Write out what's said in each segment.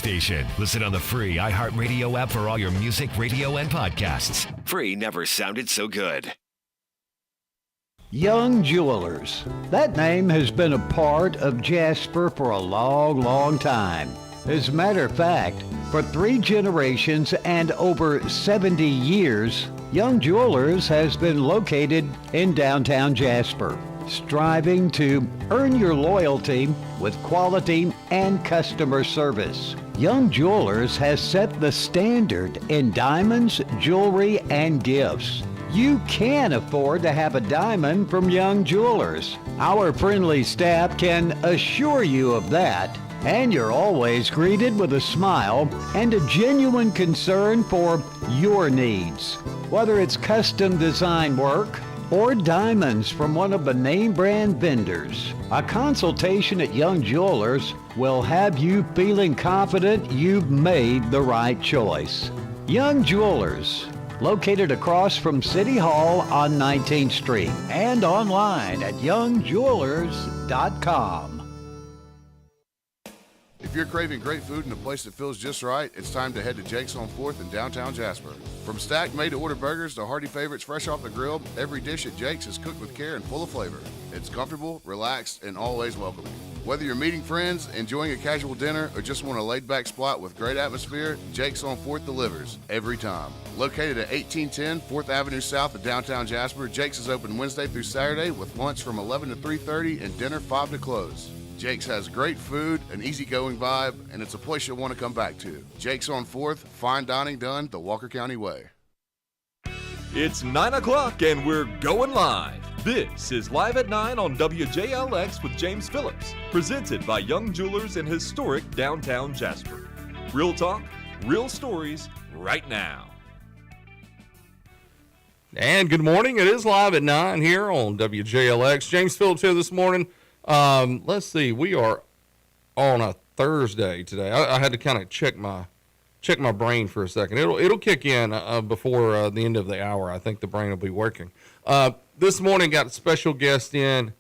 station. Listen on the free iHeartRadio app for all your music, radio, and podcasts. Free never sounded so good. Young Jewelers. That name has been a part of Jasper for a long, long time. As a matter of fact, for 3 generations and over 70 years, Young Jewelers has been located in downtown Jasper, striving to earn your loyalty with quality and customer service. Young Jewelers has set the standard in diamonds, jewelry, and gifts. You can afford to have a diamond from Young Jewelers. Our friendly staff can assure you of that. And you're always greeted with a smile and a genuine concern for your needs. Whether it's custom design work or diamonds from one of the name brand vendors, a consultation at Young Jewelers will have you feeling confident you've made the right choice. Young Jewelers, located across from City Hall on 19th Street and online at youngjewelers.com. If you're craving great food in a place that feels just right, it's time to head to Jake's on 4th in downtown Jasper. From stacked made-to-order burgers to hearty favorites fresh off the grill, every dish at Jake's is cooked with care and full of flavor. It's comfortable, relaxed, and always welcoming. Whether you're meeting friends, enjoying a casual dinner, or just want a laid-back spot with great atmosphere, Jake's on 4th delivers every time. Located at 1810 4th Avenue South of downtown Jasper, Jake's is open Wednesday through Saturday with lunch from 11 to 3:30 and dinner 5 to close. Jake's has great food, an easygoing vibe, and it's a place you'll want to come back to. Jake's on 4th, fine dining done the Walker County way. It's 9 o'clock and we're going live. This is Live at 9 on WJLX with James Phillips, presented by Young Jewelers in historic downtown Jasper. Real talk, real stories, right now. And good morning. It is Live at 9 here on WJLX. James Phillips here this morning. Let's see. We are on a Thursday today. I had to kind of check my brain for a second. It'll kick in before the end of the hour. I think the brain will be working. This morning got a special guest in,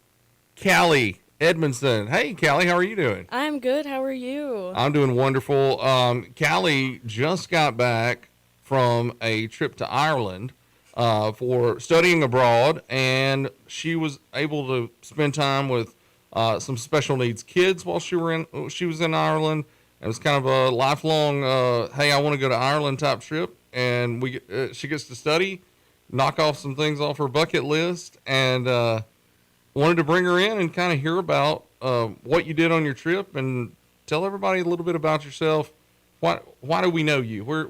Calli Edmonson. Hey, Calli, how are you doing? I'm good. How are you? I'm doing wonderful. Calli just got back from a trip to Ireland for studying abroad, and she was able to spend time with some special needs kids while she was in Ireland. It was kind of a lifelong, hey, I want to go to Ireland type trip. And she gets to study, knock off some things off her bucket list, and wanted to bring her in and kind of hear about what you did on your trip and tell everybody a little bit about yourself. Why do we know you? Where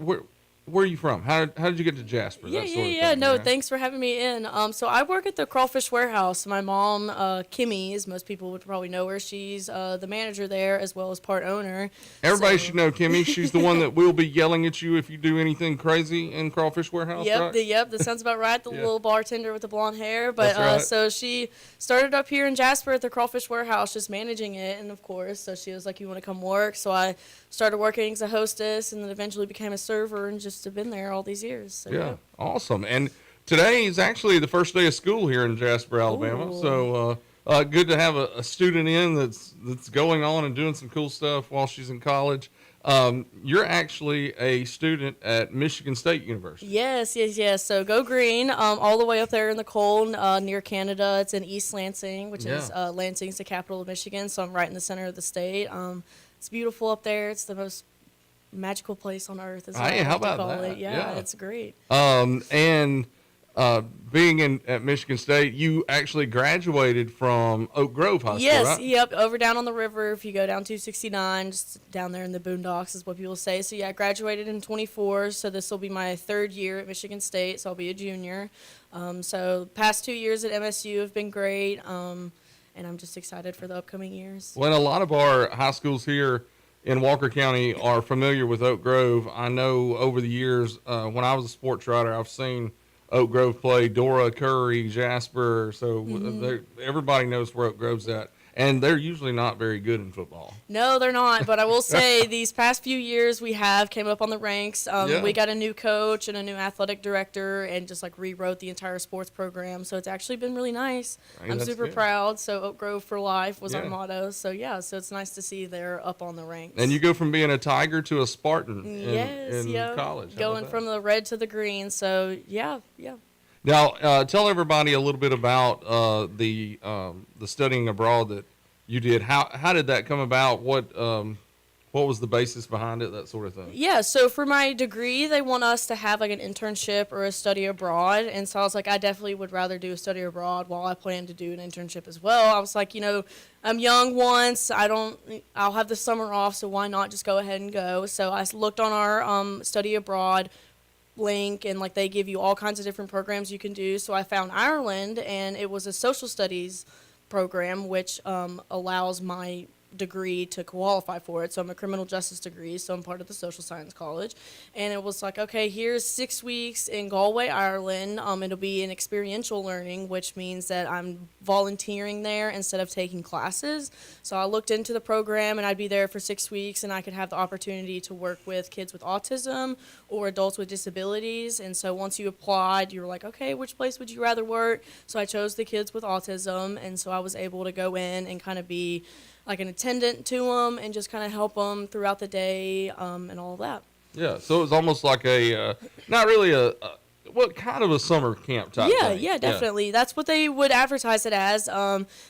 are you from? How did you get to Jasper? No, thanks for having me in. So I work at the Crawfish Warehouse. My mom, Kimmy, as most people would probably know her, she's the manager there as well as part owner. Everybody should know Kimmy. She's the one that will be yelling at you if you do anything crazy in Crawfish Warehouse, right? That sounds about right. The little bartender with the blonde hair. But That's right. So she started up here in Jasper at the Crawfish Warehouse, just managing it. And of course, so she was like, "You want to come work?" So I started working as a hostess, and then eventually became a server, and just have been there all these years. So, yeah, awesome. And today is actually the first day of school here in Jasper, Alabama. Ooh. So good to have a student in that's going on and doing some cool stuff while she's in college. You're actually a student at Michigan State University. Yes. So go green, all the way up there in the cold, near Canada. It's in East Lansing, which is Lansing's the capital of Michigan. So I'm right in the center of the state. It's beautiful up there. It's the most magical place on earth, as Hey, how about call that? it. Yeah, it's great. And being at Michigan State, you actually graduated from Oak Grove High School, yes, right? Yep, over down on the river. If you go down 269, just down there in the boondocks is what people say. So yeah, I graduated in 24. So this will be my third year at Michigan State. So I'll be a junior. So past 2 years at MSU have been great. And I'm just excited for the upcoming years. Well, a lot of our high schools here in Walker County are familiar with Oak Grove. I know over the years, when I was a sports writer, I've seen Oak Grove play Dora, Curry, Jasper. So everybody knows where Oak Grove's at. and they're usually not very good in football. No, they're not. But I will say these past few years we have came up on the ranks. We got a new coach and a new athletic director and just like rewrote the entire sports program. So it's actually been really nice. I'm super proud. So Oak Grove for life was our motto. So yeah, so it's nice to see they're up on the ranks. And you go from being a Tiger to a Spartan in college. Going from the red to the green. So yeah. Now, tell everybody a little bit about the studying abroad that you did. How did that come about? What was the basis behind it? That sort of thing. Yeah, so for my degree, they want us to have like an internship or a study abroad, and so I was like, I definitely would rather do a study abroad while I plan to do an internship as well. I was like, I'm young once. I'll have the summer off, so why not just go ahead and go? So I looked on our study abroad link, and like they give you all kinds of different programs you can do. So I found Ireland, and it was a social studies program, which allows my degree to qualify for it. So I'm a criminal justice degree, so I'm part of the social science college. And it was like, okay, here's 6 weeks in Galway, Ireland. It'll be an experiential learning, which means that I'm volunteering there instead of taking classes. So I looked into the program, and I'd be there for 6 weeks, and I could have the opportunity to work with kids with autism or adults with disabilities. And so once you applied, you were like, okay, which place would you rather work? So I chose the kids with autism, and so I was able to go in and kind of be like an attendant to them and just kind of help them throughout the day and all of that. Yeah, so it was almost like not really what kind of a summer camp type thing? Yeah, definitely. Yeah. That's what they would advertise it as.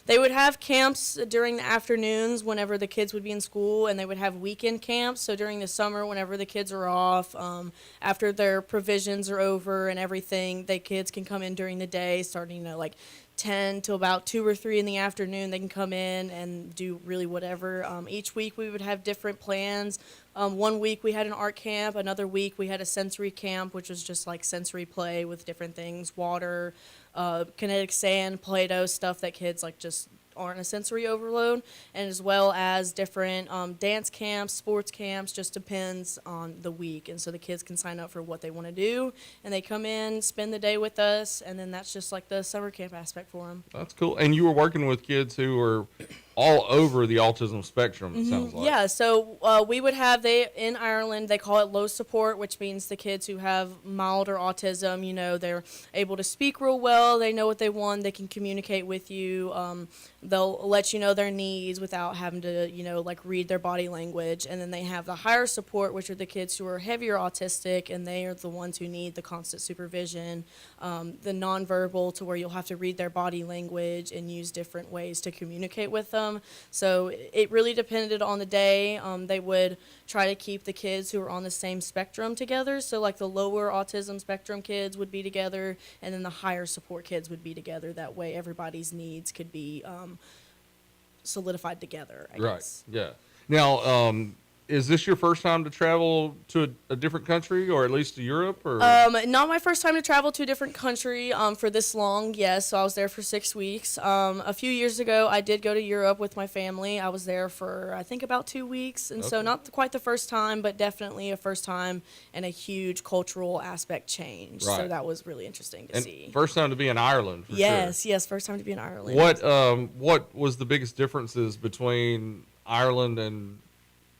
They would have camps during the afternoons whenever the kids would be in school, and they would have weekend camps. So during the summer, whenever the kids are off, after their provisions are over and everything, the kids can come in during the day, starting, like 10 to about 2 or 3 in the afternoon. They can come in and do really whatever. Each week we would have different plans. 1 week we had an art camp. Another week we had a sensory camp, which was just like sensory play with different things, water, kinetic sand, Play-Doh, stuff that kids like just aren't a sensory overload, and as well as different dance camps, sports camps, just depends on the week. And so the kids can sign up for what they want to do, and they come in, spend the day with us, and then that's just like the summer camp aspect for them. That's cool. And you were working with kids who were all over the autism spectrum, it sounds like. Yeah, so we would have, in Ireland, they call it low support, which means the kids who have milder autism, they're able to speak real well, they know what they want, they can communicate with you, they'll let you know their needs without having to, like read their body language. And then they have the higher support, which are the kids who are heavier autistic, and they are the ones who need the constant supervision, the nonverbal, to where you'll have to read their body language and use different ways to communicate with them. So it really depended on the day. They would try to keep the kids who are on the same spectrum together. So like the lower autism spectrum kids would be together, and then the higher support kids would be together. That way everybody's needs could be solidified together, I guess. Yeah. Now, is this your first time to travel to a different country, or at least to Europe? Or not my first time to travel to a different country for this long, yes. So I was there for 6 weeks. A few years ago, I did go to Europe with my family. I was there for, I think, about 2 weeks. And so not quite the first time, but definitely a first time and a huge cultural aspect change. Right. So that was really interesting to see. First time to be in Ireland, for sure. Yes, first time to be in Ireland. What was the biggest differences between Ireland and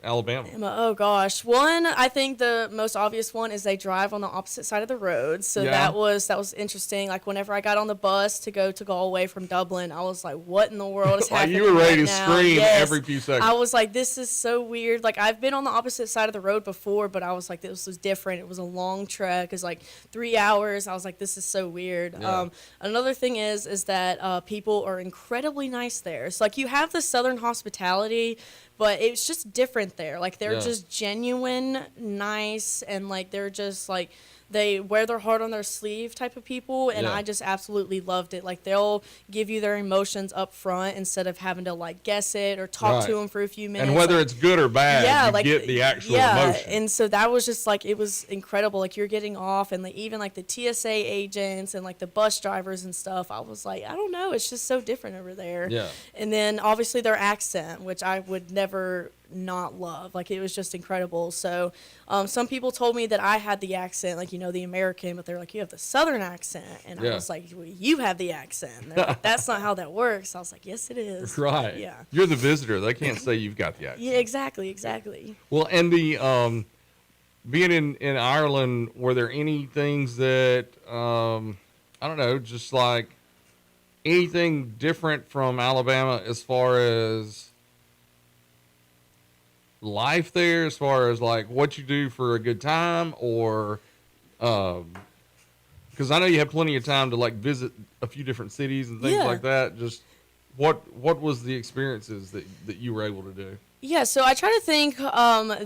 Alabama? Oh gosh, one, I think the most obvious one is they drive on the opposite side of the road. So that was interesting. Like whenever I got on the bus to go to Galway from Dublin, I was like, what in the world is happening? You were ready right to now? scream Yes. every few seconds. I was like, this is so weird. Like I've been on the opposite side of the road before, but I was like, this was different. It was a long trek. It was like 3 hours. I was like, this is so weird. Yeah. Another thing is that people are incredibly nice there. So like you have the Southern hospitality, but it's just different there. Like, they're just genuine, nice, and, like, they're just, like, they wear their heart on their sleeve type of people, and I just absolutely loved it. Like, they'll give you their emotions up front instead of having to, like, guess it or talk to them for a few minutes. And whether it's good or bad, you like, get the actual emotion. And so that was just, like, it was incredible. Like, you're getting off, and, like, even, like, the TSA agents and, like, the bus drivers and stuff, I was like, I don't know, it's just so different over there. Yeah. And then, obviously, their accent, which I would never not love. Like, it was just incredible. So some people told me that I had the accent, like, the American, but they're like, you have the Southern accent. And I was like, well, you have the accent. And they're like, that's not how that works. I was like, yes, it is. Right. Yeah. You're the visitor. They can't say you've got the accent. Yeah, exactly. Well, and the being in Ireland, were there any things that I don't know, just like anything different from Alabama as far as life there, as far as like what you do for a good time, or because I know you have plenty of time to like visit a few different cities and things like that. Just what was the experiences that you were able to do? Yeah, so I try to think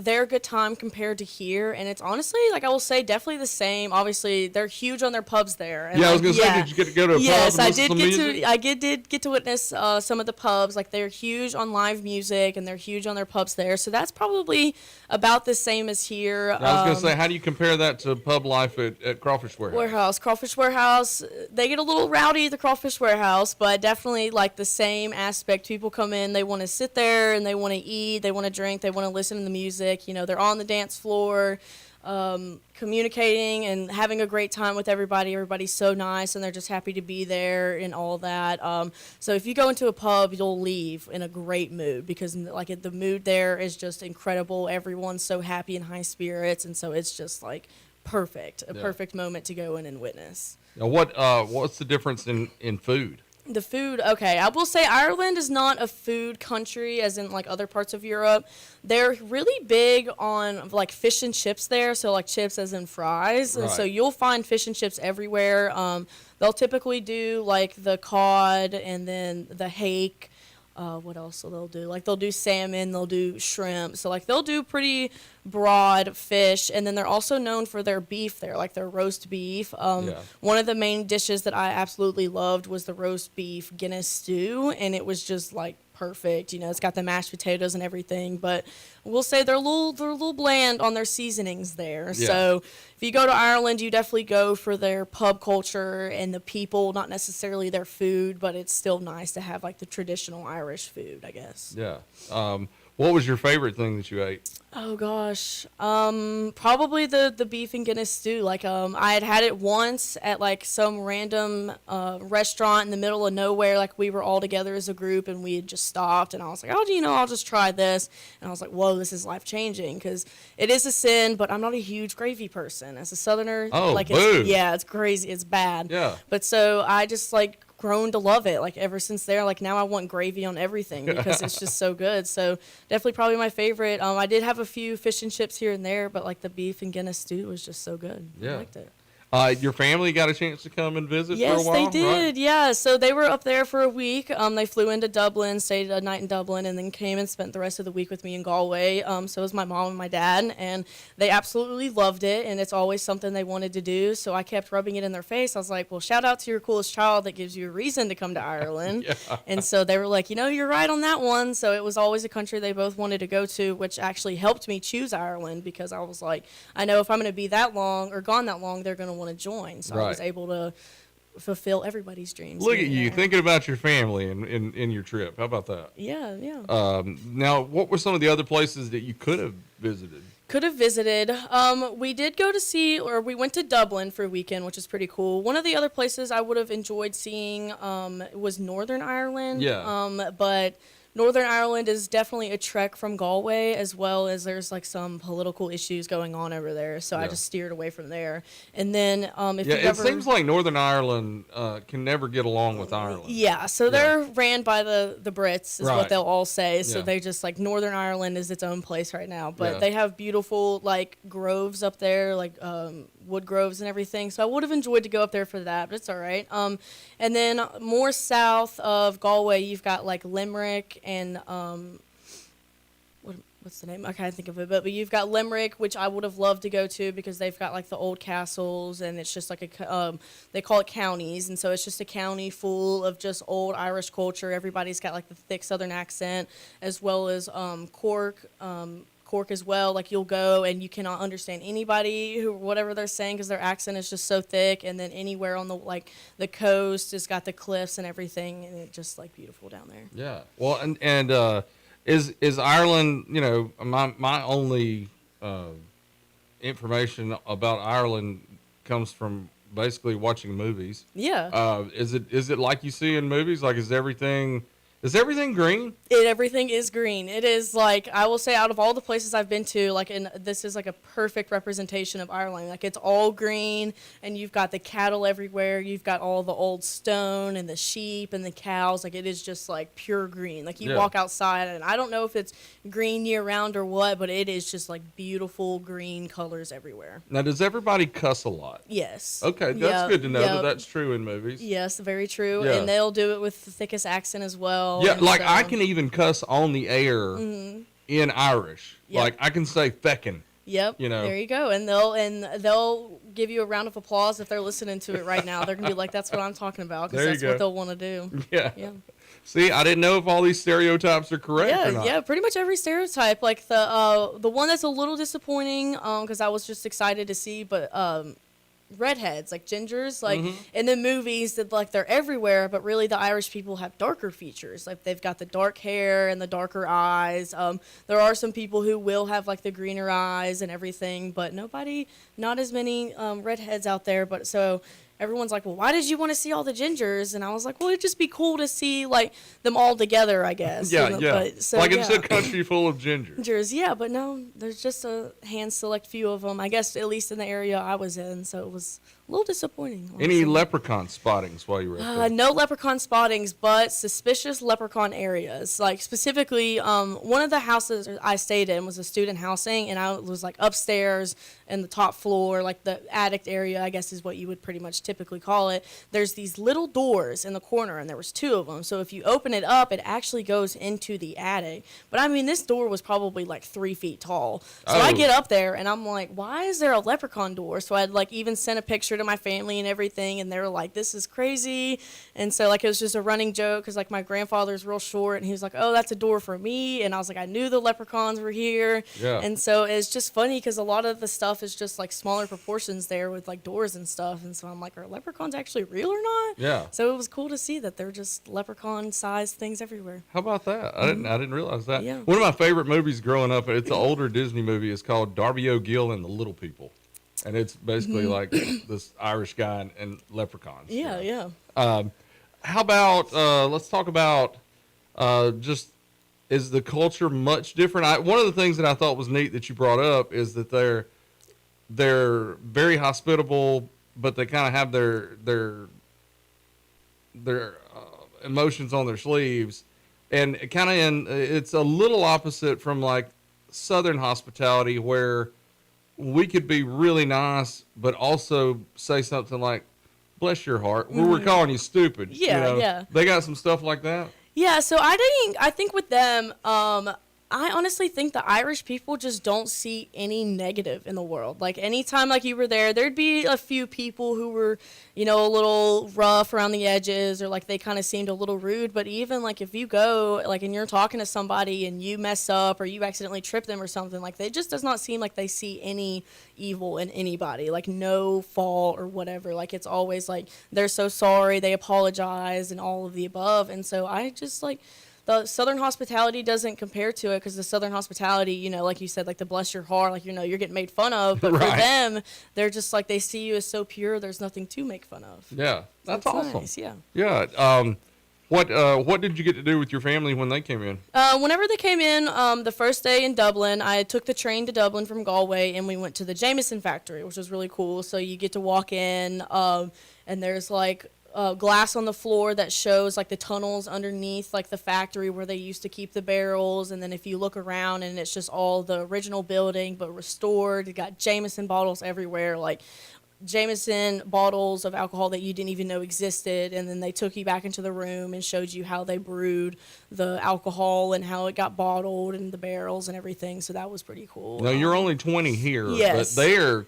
their good time compared to here, and it's honestly, like, I will say, definitely the same. Obviously, they're huge on their pubs there. And I was gonna say, did you get to go to a pub? Yes, and I listen did to get music? to. I did get to witness some of the pubs. Like, they're huge on live music, and they're huge on their pubs there. So that's probably about the same as here. I was gonna say, how do you compare that to pub life at Crawfish Warehouse? Crawfish Warehouse, they get a little rowdy at the Crawfish Warehouse, but definitely like the same aspect. People come in, they want to sit there and they want to eat, they want to drink, they want to listen to the music. They're on the dance floor, communicating and having a great time with everybody. Everybody's so nice and they're just happy to be there and all that. So if you go into a pub, you'll leave in a great mood because like the mood there is just incredible. Everyone's so happy and high spirits, and so it's just like perfect moment to go in and witness. Now, what's the difference in food? The food, okay. I will say Ireland is not a food country as in like other parts of Europe. They're really big on like fish and chips there, so like chips as in fries. And so you'll find fish and chips everywhere. They'll typically do like the cod and then the hake. What else will they'll do? Like they'll do salmon, they'll do shrimp. So like they'll do pretty broad fish, and then they're also known for their beef there, like their roast beef. One of the main dishes that I absolutely loved was the roast beef Guinness stew, and it was just like perfect. It's got the mashed potatoes and everything, but we'll say they're a little bland on their seasonings there. Yeah. So if you go to Ireland, you definitely go for their pub culture and the people, not necessarily their food, but it's still nice to have like the traditional Irish food, I guess. Yeah. What was your favorite thing that you ate? Oh gosh, probably the beef and Guinness stew. Like I had it once at like some random restaurant in the middle of nowhere. Like we were all together as a group and we had just stopped, and I was like, oh, I'll just try this. And I was like, whoa, this is life changing because it is a sin, but I'm not a huge gravy person. As a Southerner, it's crazy, it's bad. Yeah. But so I just like grown to love it. Like ever since there, like now I want gravy on everything because it's just so good. So definitely probably my favorite. I did have a few fish and chips here and there, but like the beef and Guinness stew was just so good. Yeah. I liked it. Your family got a chance to come and visit for a while? Yes, they did. Right? Yeah, so they were up there for a week. They flew into Dublin, stayed a night in Dublin, and then came and spent the rest of the week with me in Galway. So it was my mom and my dad, and they absolutely loved it, and it's always something they wanted to do. So I kept rubbing it in their face. I was like, well, shout out to your coolest child that gives you a reason to come to Ireland. Yeah. And so they were like, you're right on that one. So it was always a country they both wanted to go to, which actually helped me choose Ireland because I was like, I know if I'm going to be that long or gone that long, they're going to want to join. So I was able to fulfill everybody's dreams. Look at you thinking about your family in your trip. How about that? Yeah. Now, what were some of the other places that you could have visited? We did go to we went to Dublin for a weekend, which is pretty cool. One of the other places I would have enjoyed seeing was Northern Ireland. Yeah. But Northern Ireland is definitely a trek from Galway, as well as there's like some political issues going on over there. So I just steered away from there. And then it seems like Northern Ireland can never get along with Ireland. Yeah, so they're ran by the Brits, is what they'll all say. So they just like Northern Ireland is its own place right now. But they have beautiful like groves up there, like wood groves and everything. So I would have enjoyed to go up there for that, but it's all right. And then more south of Galway, you've got like Limerick and what's the name? I can't think of it, but you've got Limerick, which I would have loved to go to because they've got like the old castles, and it's just like they call it counties, and so it's just a county full of just old Irish culture. Everybody's got like the thick Southern accent, as well as Cork as well. Like you'll go and you cannot understand anybody whatever they're saying because their accent is just so thick. And then anywhere on the coast has got the cliffs and everything, and it's just like beautiful down there. Yeah. Well, and Is Ireland, my only information about Ireland comes from basically watching movies. Yeah. Is it like you see in movies? Like, is everything green? Everything is green. It is like, I will say, out of all the places I've been to, like, this is like a perfect representation of Ireland. Like, it's all green, and you've got the cattle everywhere. You've got all the old stone and the sheep and the cows. Like, it is just like pure green. Like, you walk outside, and I don't know if it's green year round or what, but it is just like beautiful green colors everywhere. Now, does everybody cuss a lot? Yes. Okay, that's good to know that that's true in movies. Yes, very true. Yeah. And they'll do it with the thickest accent as well. Yeah, and like so, I can even cuss on the air in Irish. Yep. Like I can say feckin'. Yep. There you go. And they'll give you a round of applause if they're listening to it right now. They're gonna be like, "That's what I'm talking about," because that's what they'll want to do. Yeah. Yeah. See, I didn't know if all these stereotypes are correct or not. Yeah, pretty much every stereotype. Like the one that's a little disappointing, because I was just excited to see, but redheads, like gingers, like in the movies, that like they're everywhere, but really the Irish people have darker features. Like they've got the dark hair and the darker eyes. There are some people who will have like the greener eyes and everything, but not as many redheads out there. But so everyone's like, well, why did you want to see all the gingers? And I was like, well, it'd just be cool to see like them all together, I guess. Yeah. But, so, like it's a country full of gingers. Gingers, yeah, but no, there's just a hand select few of them, I guess, at least in the area I was in, so it was a little disappointing. Any leprechaun spottings while you were there? No leprechaun spottings, but suspicious leprechaun areas. Like specifically, one of the houses I stayed in was a student housing, and I was like upstairs in the top floor, like the attic area, I guess is what you would pretty much typically call it. There's these little doors in the corner, and there was two of them. So if you open it up, it actually goes into the attic. But I mean, this door was probably like 3 feet tall. So I get up there, and I'm like, why is there a leprechaun door? So I'd like even sent a picture to my family and everything, and they were like, this is crazy. And so like it was just a running joke, because like my grandfather's real short, and he was like, oh, that's a door for me. And I was like, I knew the leprechauns were here. Yeah. And so it's just funny, because a lot of the stuff is just like smaller proportions there with like doors and stuff. And so I'm like, are leprechauns actually real or not? Yeah. So it was cool to see that they're just leprechaun sized things everywhere. How about that? I didn't realize that. Yeah. One of my favorite movies growing up, it's an older Disney movie. It's called Darby O'Gill and the Little People. And it's basically like this Irish guy and leprechauns. Yeah, you know? yeah. How about, let's talk about just, is the culture much different? One of the things that I thought was neat that you brought up is that they're very hospitable, but they kind of have their emotions on their sleeves. And it's a little opposite from like Southern hospitality, where we could be really nice, but also say something like, bless your heart, we're calling you stupid. Yeah, yeah. They got some stuff like that. Yeah, so I think with them, I honestly think the Irish people just don't see any negative in the world. Like, anytime, like, you were there, there'd be a few people who were, a little rough around the edges, or, like, they kind of seemed a little rude. But even, like, if you go, like, and you're talking to somebody and you mess up or you accidentally trip them or something, like, it just does not seem like they see any evil in anybody. Like, no fault or whatever. Like, it's always, like, they're so sorry, they apologize, and all of the above. And so I just, like... The Southern hospitality doesn't compare to it, because the Southern hospitality, like you said, like the bless your heart, like, you're getting made fun of. But right. for them, they're just like, they see you as so pure, there's nothing to make fun of. Yeah, that's awesome. Nice, yeah. Yeah. What did you get to do with your family when they came in? Whenever they came in, the first day in Dublin, I took the train to Dublin from Galway, and we went to the Jameson factory, which was really cool. So you get to walk in, and there's like... glass on the floor that shows like the tunnels underneath like the factory where they used to keep the barrels. And then if you look around, and it's just all the original building but restored. You got Jameson bottles everywhere, like Jameson bottles of alcohol that you didn't even know existed. And then they took you back into the room and showed you how they brewed the alcohol and how it got bottled and the barrels and everything. So that was pretty cool. Now, you're only 20 here, yes. But there,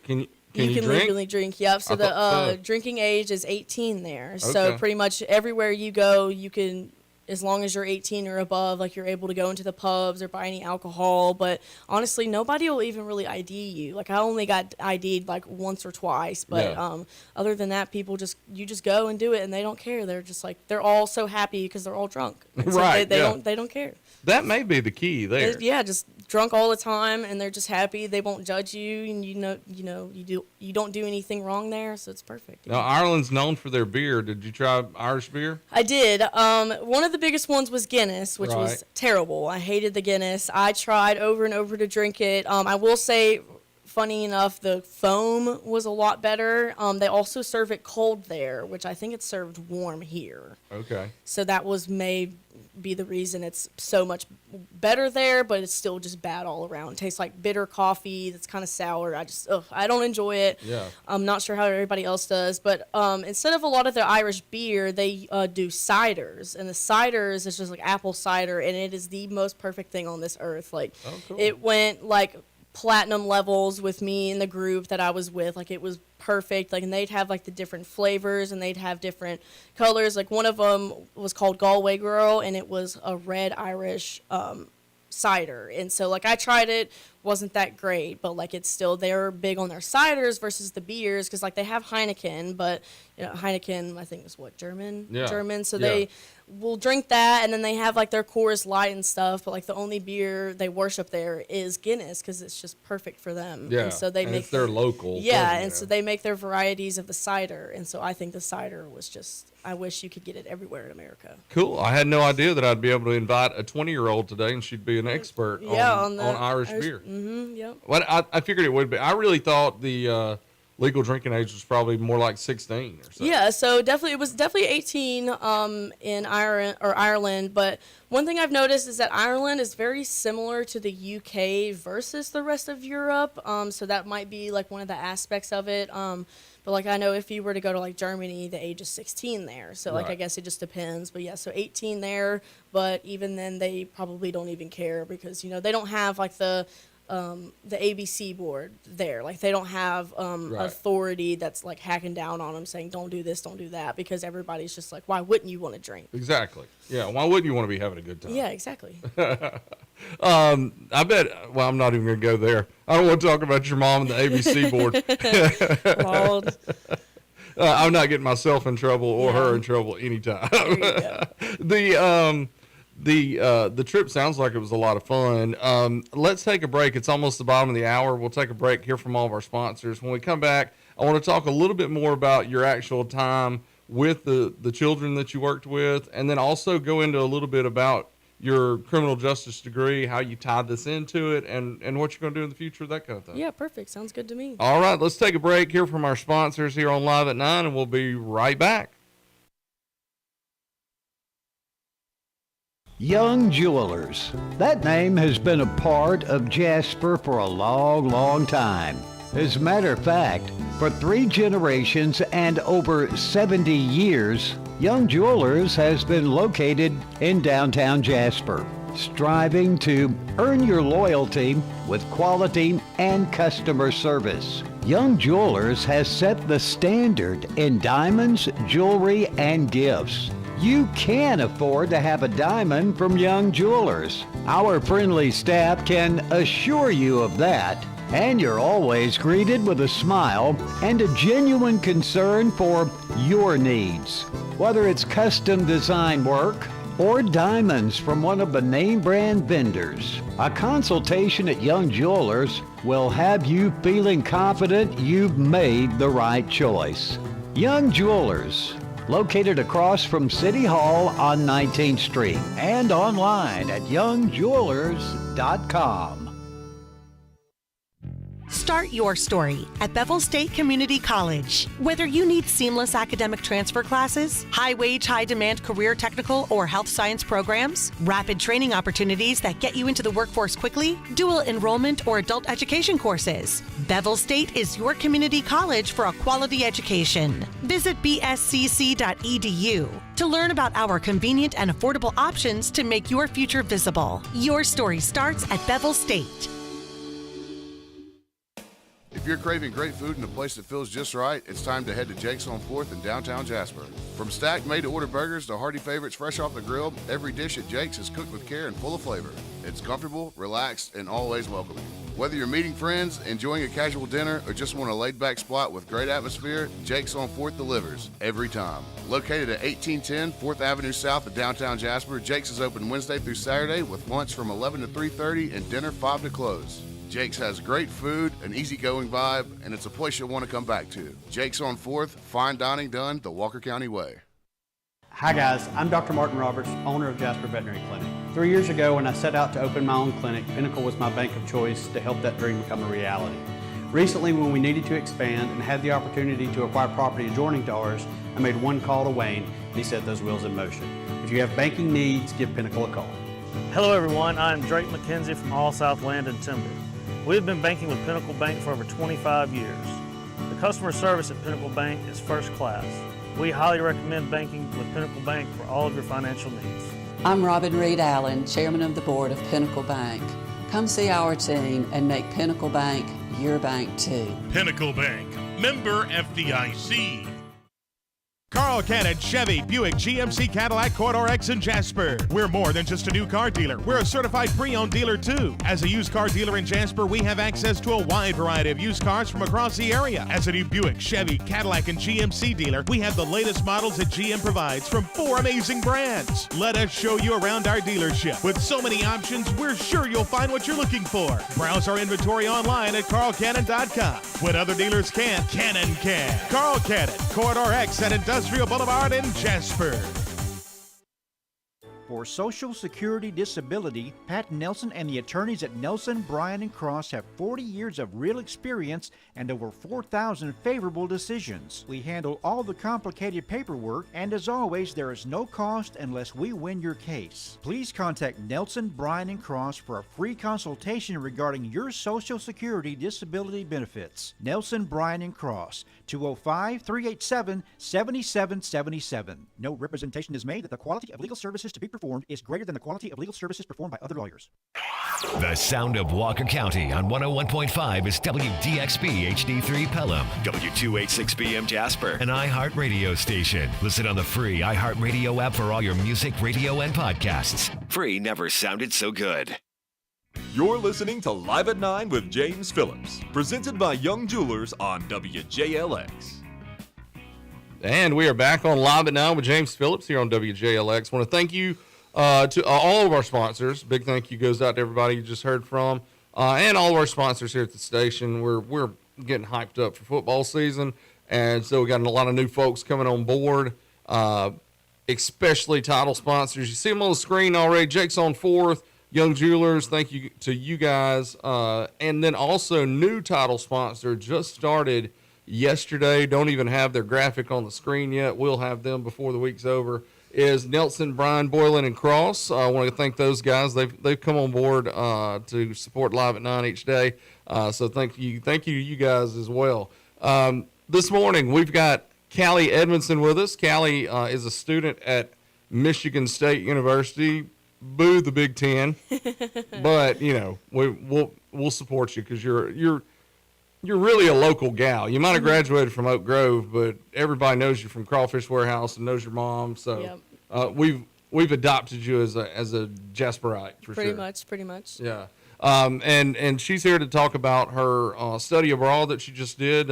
Can you drink? Legally drink, yep. So the drinking age is 18 there. So pretty much everywhere you go, you can as long as you're 18 or above, like you're able to go into the pubs or buy any alcohol. But honestly, nobody will even really ID you. Like I only got ID'd like once or twice, but other than that, you just go and do it, and they don't care. They're just like, they're all so happy because they're all drunk. And so Right, they don't care. That may be the key there. Just drunk all the time, and they're just happy. They won't judge you, and you don't do anything wrong there, so it's perfect. Now, Ireland's known for their beer. Did you try Irish beer? I did. One of the biggest ones was Guinness, which was Right. terrible. I hated the Guinness. I tried over and over to drink it. I will say, funny enough, the foam was a lot better. They also serve it cold there, which I think it's served warm here. Okay. So that may be the reason it's so much better there, but it's still just bad all around. It tastes like bitter coffee that's kind of sour. I don't enjoy it. Yeah. I'm not sure how everybody else does, but instead of a lot of the Irish beer, they do ciders, and the ciders is just like apple cider, and it is the most perfect thing on this earth. Like, cool. It went like platinum levels with me in the group that I was with. Like, it was perfect. Like, and they'd have like the different flavors, and they'd have different colors. Like, one of them was called Galway Girl, and it was a red Irish cider. And so like I tried it, wasn't that great, but like it's still, they're big on their ciders versus the beers, because like they have Heineken, but Heineken I think is German, so they will drink that, and then they have like their Coors Light and stuff, but like the only beer they worship there is Guinness, because it's just perfect for them. And so they make it's their local. So they make their varieties of the cider, and so I think the cider was just, I wish you could get it everywhere in America. Cool. I had no idea that I'd be able to invite a 20-year-old today, and she'd be an expert on Irish beer. Mm-hmm, yep. Well, I figured it would be. I really thought the legal drinking age was probably more like 16 or so. Yeah, so it was definitely 18 in Ireland, but one thing I've noticed is that Ireland is very similar to the UK versus the rest of Europe, so that might be like one of the aspects of it. But like I know if you were to go to like Germany, the age is 16 there, so like I guess it just depends. But yeah, so 18 there, but even then they probably don't even care, because they don't have like the ABC board there. Like they don't have authority that's like hacking down on them saying don't do this, don't do that, because everybody's just like, why wouldn't you want to drink? Exactly. Yeah. Why wouldn't you want to be having a good time? Yeah, exactly. I bet. Well, I'm not even going to go there. I don't want to talk about your mom and the ABC board. I'm not getting myself in trouble or her in trouble anytime. The trip sounds like it was a lot of fun. Let's take a break. It's almost the bottom of the hour. We'll take a break, hear from all of our sponsors. When we come back, I want to talk a little bit more about your actual time with the children that you worked with, and then also go into a little bit about your criminal justice degree, how you tied this into it, and what you're going to do in the future, that kind of thing. Yeah, perfect. Sounds good to me. All right, let's take a break, hear from our sponsors here on Live at 9, and we'll be right back. Young Jewelers. That name has been a part of Jasper for a long, long time. As a matter of fact, for 3 generations and over 70 years, Young Jewelers has been located in downtown Jasper, striving to earn your loyalty with quality and customer service. Young Jewelers has set the standard in diamonds, jewelry, and gifts. You can afford to have a diamond from Young Jewelers. Our friendly staff can assure you of that. And you're always greeted with a smile and a genuine concern for your needs. Whether it's custom design work or diamonds from one of the name brand vendors, a consultation at Young Jewelers will have you feeling confident you've made the right choice. Young Jewelers, located across from City Hall on 19th Street and online at youngjewelers.com. Start your story at Bevel State Community College. Whether you need seamless academic transfer classes, high-wage, high-demand career technical or health science programs, rapid training opportunities that get you into the workforce quickly, dual enrollment or adult education courses, Bevel State is your community college for a quality education. Visit bscc.edu to learn about our convenient and affordable options to make your future visible. Your story starts at Bevel State. If If you're craving great food in a place that feels just right, it's time to head to Jake's on 4th in downtown Jasper. From stacked made-to-order burgers to hearty favorites fresh off the grill, every dish at Jake's is cooked with care and full of flavor. It's comfortable, relaxed, and always welcoming. Whether you're meeting friends, enjoying a casual dinner, or just want a laid-back spot with great atmosphere, Jake's on 4th delivers every time. Located at 1810 4th Avenue South of downtown Jasper, Jake's is open Wednesday through Saturday with lunch from 11 to 3:30 and dinner 5 to close. Jake's has great food, an easygoing vibe, and it's a place you'll want to come back to. Jake's on 4th, fine dining done the Walker County way. Hi guys, I'm Dr. Martin Roberts, owner of Jasper Veterinary Clinic. 3 years ago when I set out to open my own clinic, Pinnacle was my bank of choice to help that dream become a reality. Recently, when we needed to expand and had the opportunity to acquire property adjoining to ours, I made one call to Wayne and he set those wheels in motion. If you have banking needs, give Pinnacle a call. Hello everyone, I'm Drake McKenzie from All South Land and Timber. We've been banking with Pinnacle Bank for over 25 years. The customer service at Pinnacle Bank is first class. We highly recommend banking with Pinnacle Bank for all of your financial needs. I'm Robin Reed Allen, Chairman of the Board of Pinnacle Bank. Come see our team and make Pinnacle Bank your bank too. Pinnacle Bank, member FDIC. Carl Cannon, Chevy, Buick, GMC, Cadillac, Corridor X, and Jasper. We're more than just a new car dealer. We're a certified pre-owned dealer, too. As a used car dealer in Jasper, we have access to a wide variety of used cars from across the area. As a new Buick, Chevy, Cadillac, and GMC dealer, we have the latest models that GM provides from 4 amazing brands. Let us show you around our dealership. With so many options, we're sure you'll find what you're looking for. Browse our inventory online at carlcannon.com. What other dealers can't, Cannon can. Carl Cannon, Corridor X at Industrial Boulevard in Jasper. For Social Security Disability, Pat Nelson and the attorneys at Nelson, Bryan & Cross have 40 years of real experience and over 4,000 favorable decisions. We handle all the complicated paperwork, and as always, there is no cost unless we win your case. Please contact Nelson, Bryan & Cross for a free consultation regarding your Social Security Disability benefits. Nelson, Bryan & Cross, 205-387-7777. No representation is made that the quality of legal services to be performed is greater than the quality of legal services performed by other lawyers. The sound of Walker County on 101.5 is WDXB HD3 Pelham, W286BM Jasper, an iHeart radio station. Listen on the free iHeart radio app for all your music, radio, and podcasts. Free never sounded so good. You're listening to Live at 9 with James Phillips, presented by Young Jewelers on WJLX. And we are back on Live at 9 with James Phillips here on WJLX. I want to thank you to all of our sponsors. Big thank you goes out to everybody you just heard from, and all of our sponsors here at the station. We're getting hyped up for football season, and so we got a lot of new folks coming on board, especially title sponsors. You see them on the screen already. Jake's on 4th, Young Jewelers. Thank you to you guys, and then also new title sponsor just started yesterday. Don't even have their graphic on the screen yet. We'll have them before the week's over. Is Nelson, Bryan, Boylan, and Cross. I want to thank those guys. They've come on board to support Live at 9 each day. So thank you you guys as well. This morning we've got Calli Edmonson with us. Calli is a student at Michigan State University. Boo the Big Ten, but you know we'll support you because you're really a local gal. You might have graduated from Oak Grove, but everybody knows you from Crawfish Warehouse and knows your mom. So we've adopted you as a Jasperite for sure. Pretty much. Yeah. And she's here to talk about her study abroad that she just did.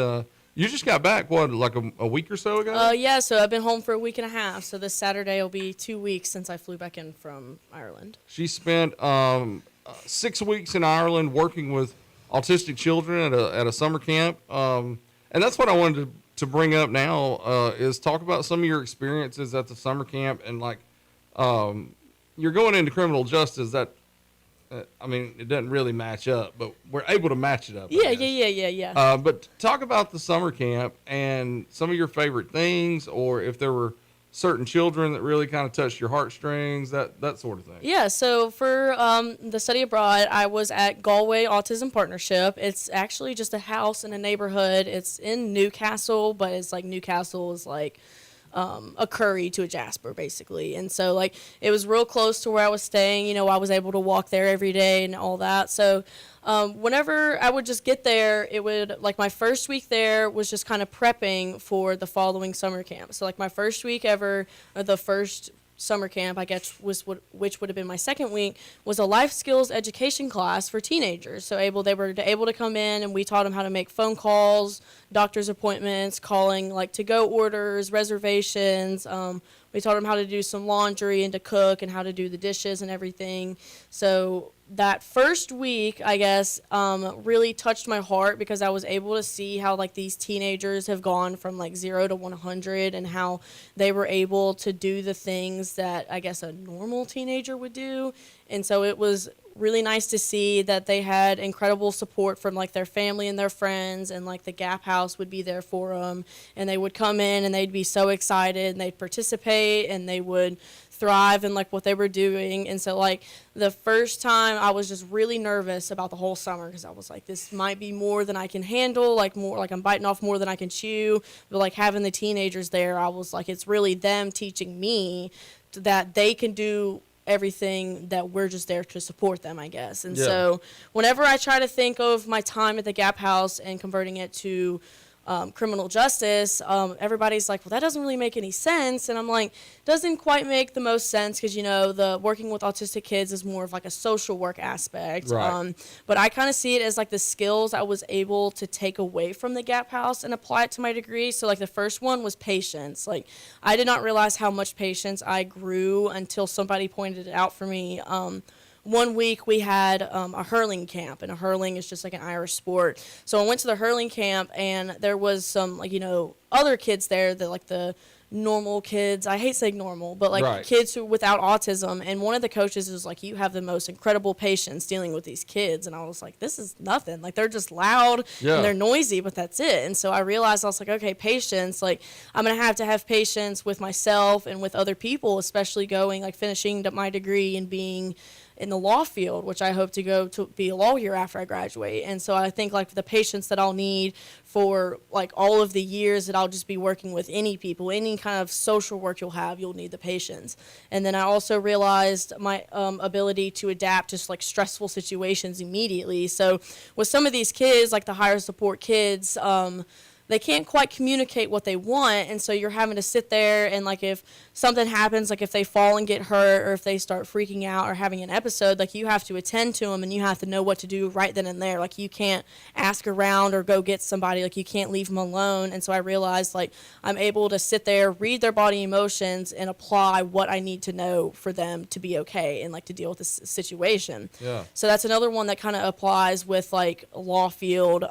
You just got back, like a week or so ago? Yeah, so I've been home for a week and a half. So this Saturday will be 2 weeks since I flew back in from Ireland. She spent 6 weeks in Ireland working with autistic children at a summer camp. And that's what I wanted to bring up now is talk about some of your experiences at the summer camp. And, like, you're going into criminal justice that, it doesn't really match up, but we're able to match it up. Yeah. But talk about the summer camp and some of your favorite things, or if there were certain children that really kind of touched your heartstrings, that sort of thing. Yeah, so for the study abroad, I was at Galway Autism Partnership. It's actually just a house in a neighborhood. It's in Newcastle, but it's like Newcastle is like a Curry to a Jasper, basically. And so, like, it was real close to where I was staying. You know, I was able to walk there every day and all that. So whenever I would just get there, it would, like, my first week there was just kind of prepping for the following summer camp. So, like, my first week ever, or the first summer camp, I guess, which would have been my second week, was a life skills education class for teenagers. So they were able to come in, and we taught them how to make phone calls, doctor's appointments, calling like to-go orders, reservations. We taught them how to do some laundry and to cook and how to do the dishes and everything. So that first week, I guess, really touched my heart because I was able to see how, like, these teenagers have gone from, like, 0 to 100 and how they were able to do the things that, I guess, a normal teenager would do. And so it was really nice to see that they had incredible support from, like, their family and their friends, and, like, the Gap House would be there for them, and they would come in and they'd be so excited and they'd participate and they would thrive in, like, what they were doing. And so, like, the first time I was just really nervous about the whole summer because I was like, this might be more than I can handle, like, more like I'm biting off more than I can chew. But, like, having the teenagers there, I was like, it's really them teaching me that they can do everything, that we're just there to support them, I guess. And so whenever I try to think of my time at the Gap House and converting it to criminal justice, everybody's like, well, that doesn't really make any sense. And I'm like, doesn't quite make the most sense because, you know, the working with autistic kids is more of like a social work aspect. Right. But I kind of see it as like the skills I was able to take away from the Gap House and apply it to my degree. So, like, the first one was patience. Like, I did not realize how much patience I grew until somebody pointed it out for me. One week we had a hurling camp, and a hurling is just like an Irish sport. So I went to the hurling camp, and there was some, like, you know, other kids there that, like, the normal kids, I hate saying normal, but, like, kids who without autism. And one of the coaches was like, you have the most incredible patience dealing with these kids. And I was like, this is nothing. Like, they're just loud and they're noisy, but that's it. And so I realized, I was like, okay, patience, like, I'm going to have patience with myself and with other people, especially going, like, finishing my degree and being in the law field, which I hope to go to be a lawyer after I graduate. And so I think, like, the patience that I'll need for, like, all of the years that I'll just be working with any people, any kind of social work you'll need the patience. And then I also realized my ability to adapt to, like, stressful situations immediately. So with some of these kids, like the higher support kids, they can't quite communicate what they want, and so you're having to sit there and, like, if something happens, like if they fall and get hurt or if they start freaking out or having an episode, like, you have to attend to them and you have to know what to do right then and there. Like, you can't ask around or go get somebody. Like, you can't leave them alone. And so I realized, like, I'm able to sit there, read their body emotions, and apply what I need to know for them to be okay and, like, to deal with this situation. Yeah. So that's another one that kind of applies with, like, a law field.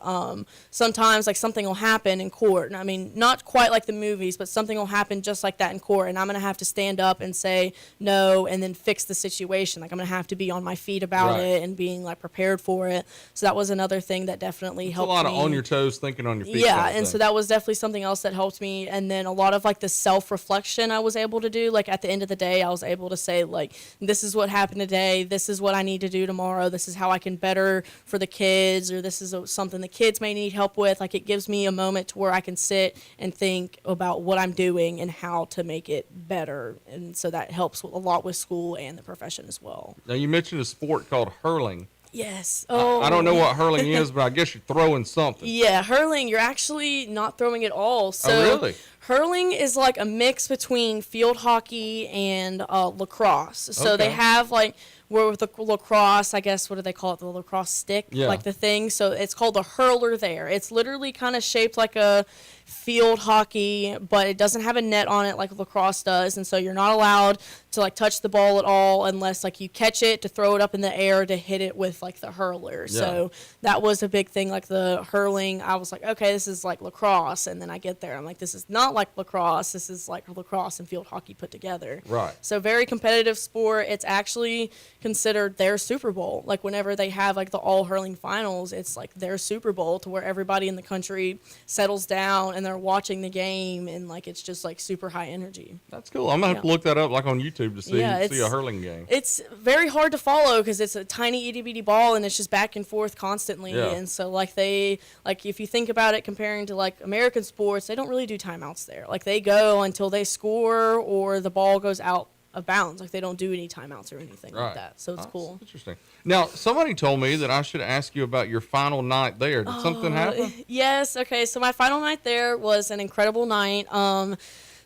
Sometimes, like, something will happen in court. And I mean, not quite like the movies, but something will happen just like that in court, and I'm going to have to stand up and say no and then fix the situation. Like, I'm going to have to be on my feet about it and being, like, prepared for it. So that was another thing that definitely helped me. A lot of on your toes, thinking on your feet. Yeah, and so that was definitely something else that helped me. And then a lot of, like, the self-reflection I was able to do. Like, at the end of the day, I was able to say, like, this is what happened today. This is what I need to do tomorrow. This is how I can better for the kids, or this is something the kids may need help with. Like, it gives me a moment to where I can sit and think about what I'm doing and how to make it better. And so that helps a lot with school and the profession as well. Now, you mentioned a sport called hurling. Yes. I don't know what hurling is, but I guess you're throwing something. Yeah, hurling, you're actually not throwing at all. So really? Hurling is like a mix between field hockey and lacrosse. So they have, like, where with the lacrosse, I guess, what do they call it? The lacrosse stick, like the thing. So it's called a hurler there. It's literally kind of shaped like a field hockey, but it doesn't have a net on it like lacrosse does. And so you're not allowed to, like, touch the ball at all unless, like, you catch it to throw it up in the air to hit it with, like, the hurler. Yeah. So that was a big thing. Like, the hurling, I was like, okay, this is like lacrosse. And then I get there, I'm like, this is not like lacrosse. This is like lacrosse and field hockey put together. Right. So very competitive sport. It's actually considered their Super Bowl. Like whenever they have like the all hurling finals, it's like their Super Bowl to where everybody in the country settles down and they're watching the game, and like it's just like super high energy. That's cool. I'm gonna have to look that up like on YouTube to see a hurling game. It's very hard to follow because it's a tiny itty bitty ball and it's just back and forth constantly. Yeah. And so like if you think about it comparing to like American sports, they don't really do timeouts there. Like they go until they score or the ball goes out of bounds. Like they don't do any timeouts or anything like that. So it's cool. Interesting. Now, somebody told me that I should ask you about your final night there. Did something happen? Yes. Okay. So my final night there was an incredible night.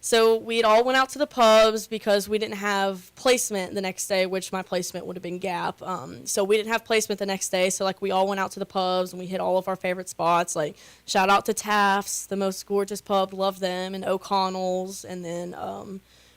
So we all went out to the pubs because we didn't have placement the next day, which my placement would have been Gap. So we didn't have placement the next day. So like we all went out to the pubs and we hit all of our favorite spots. Like shout out to Taft's, the most gorgeous pub, love them, and O'Connell's, and then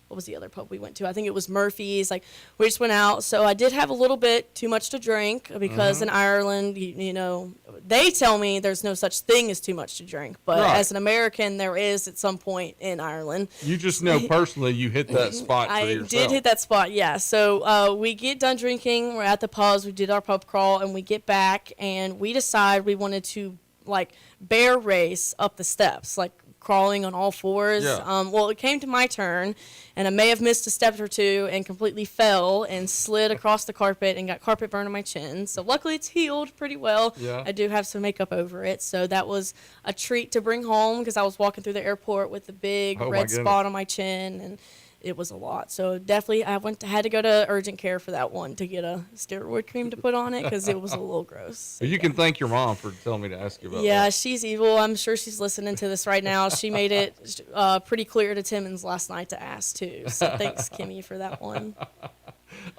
what was the other pub we went to? I think it was Murphy's. Like we just went out. So I did have a little bit too much to drink because in Ireland, you know, they tell me there's no such thing as too much to drink. But as an American, there is at some point in Ireland. You just know personally you hit that spot for yourself. I did hit that spot, yeah. So we get done drinking. We're at the pubs. We did our pub crawl, and we get back, and we decide we wanted to, like, bear race up the steps, like, crawling on all fours. Yeah. Well, it came to my turn, and I may have missed a step or two and completely fell and slid across the carpet and got carpet burn on my chin. So luckily it's healed pretty well. Yeah. I do have some makeup over it. So that was a treat to bring home because I was walking through the airport with a big red spot on my chin, and it was a lot. So definitely I had to go to urgent care for that one to get a steroid cream to put on it because it was a little gross. You can thank your mom for telling me to ask you about that. Yeah, she's evil. I'm sure she's listening to this right now. She made it pretty clear to Timmons last night to ask too. So thanks, Kimmy, for that one.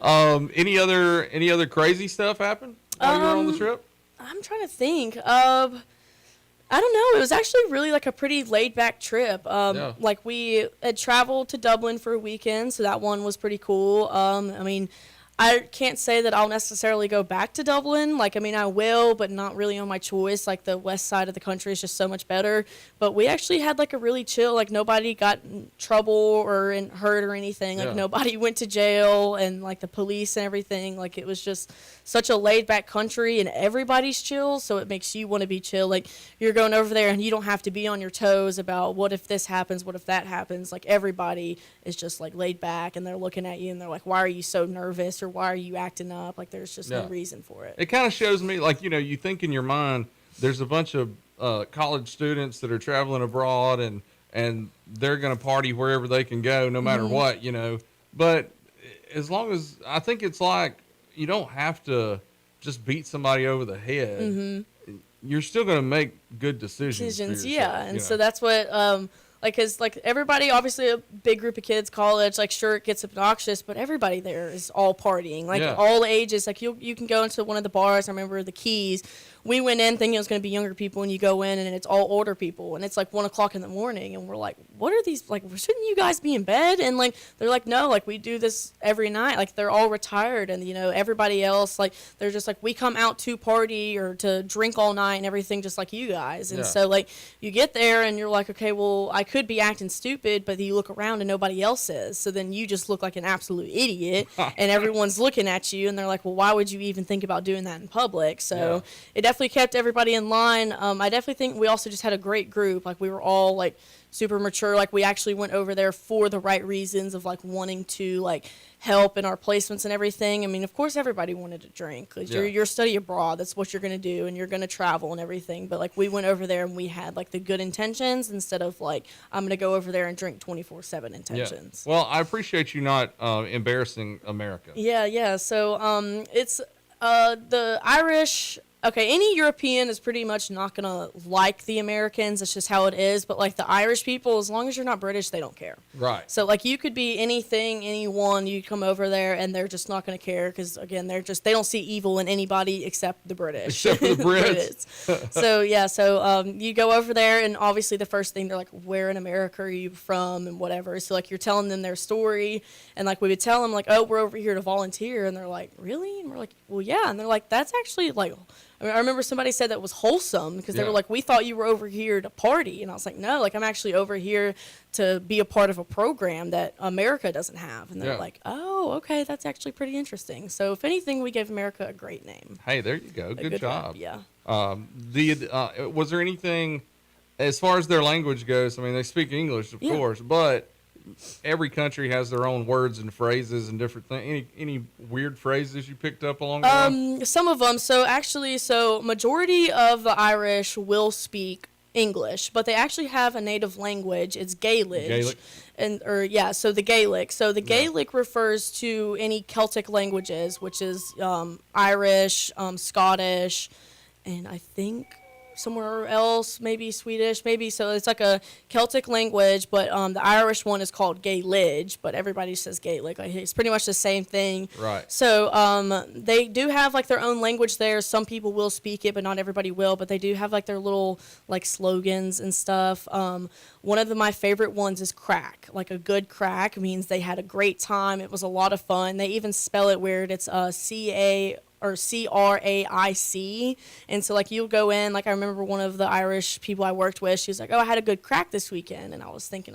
Any other crazy stuff happened while you were on the trip? I'm trying to think. I don't know. It was actually really like a pretty laid back trip. Like we had traveled to Dublin for a weekend, so that one was pretty cool. I mean, I can't say that I'll necessarily go back to Dublin. Like, I mean, I will, but not really on my choice. Like, the west side of the country is just so much better. But we actually had, like, a really chill, like, nobody got in trouble or hurt or anything. Like, nobody went to jail, and, like, the police and everything. Like, it was just such a laid-back country, and everybody's chill, so it makes you want to be chill. Like, you're going over there, and you don't have to be on your toes about what if this happens, what if that happens. Like, everybody is just, like, laid back, and they're looking at you, and they're like, why are you so nervous, or why are you acting up? Like, there's just no reason for it. It kind of shows me, like, you know, you think in your mind there's a bunch of college students that are traveling abroad and they're going to party wherever they can go no matter what, you know. But as long as, I think it's like, you don't have to just beat somebody over the head. You're still going to make good decisions. For yourself, yeah. And you know? so that's what, like, cause like everybody, obviously a big group of kids, college, like sure it gets obnoxious, but everybody there is all partying, like all ages. Like you can go into one of the bars. I remember the Keys. We went in thinking it was going to be younger people, and you go in and it's all older people, and it's like 1 o'clock in the morning, and we're like, what are these, like, shouldn't you guys be in bed? And like, they're like, no, like we do this every night. Like they're all retired, and you know, everybody else, like they're just like, we come out to party or to drink all night and everything just like you guys. And so like you get there and you're like, okay, well, I could be acting stupid, but you look around and nobody else is. So then you just look like an absolute idiot, and everyone's looking at you, and they're like, well, why would you even think about doing that in public? So it definitely kept everybody in line. I definitely think we also just had a great group. Like we were all like super mature. Like we actually went over there for the right reasons of like wanting to like help in our placements and everything. I mean, of course everybody wanted to drink because you're study abroad. That's what you're going to do, and you're going to travel and everything. But like we went over there and we had like the good intentions instead of like, I'm going to go over there and drink 24/7 intentions. Well, I appreciate you not embarrassing America. Yeah. So it's the Irish. Okay, any European is pretty much not going to like the Americans. It's just how it is. But, like, the Irish people, as long as you're not British, they don't care. Right. So, like, you could be anything, anyone. You come over there, and they're just not going to care because, again, they don't see evil in anybody except the British. Except for the Brits. So you go over there, and obviously the first thing, they're like, where in America are you from and whatever. So, like, you're telling them their story. And, like, we would tell them, like, oh, we're over here to volunteer. And they're like, really? And we're like, well, yeah. And they're like, that's actually, like, I mean, I remember somebody said that was wholesome because they were like, we thought you were over here to party. And I was like, no, like I'm actually over here to be a part of a program that America doesn't have. And they're like, oh, okay, that's actually pretty interesting. So if anything, we gave America a great name. Hey, there you go. Good job. Yeah. Was there anything, as far as their language goes, I mean, they speak English, of course, but every country has their own words and phrases and different things. Any weird phrases you picked up along the way? Some of them. So actually, majority of the Irish will speak English, but they actually have a native language. It's Gaelic. So the Gaelic. So the Gaelic refers to any Celtic languages, which is Irish, Scottish, and I think somewhere else, maybe Swedish, maybe. So it's like a Celtic language, but the Irish one is called Gaelic, but everybody says Gaelic. Like, it's pretty much the same thing. Right. So they do have like their own language there. Some people will speak it, but not everybody will. But they do have like their little like slogans and stuff. One of my favorite ones is crack. Like a good crack means they had a great time. It was a lot of fun. They even spell it weird. It's C-A or C-R-A-I-C. And so like you'll go in, like I remember one of the Irish people I worked with, she was like, oh, I had a good crack this weekend. And I was thinking,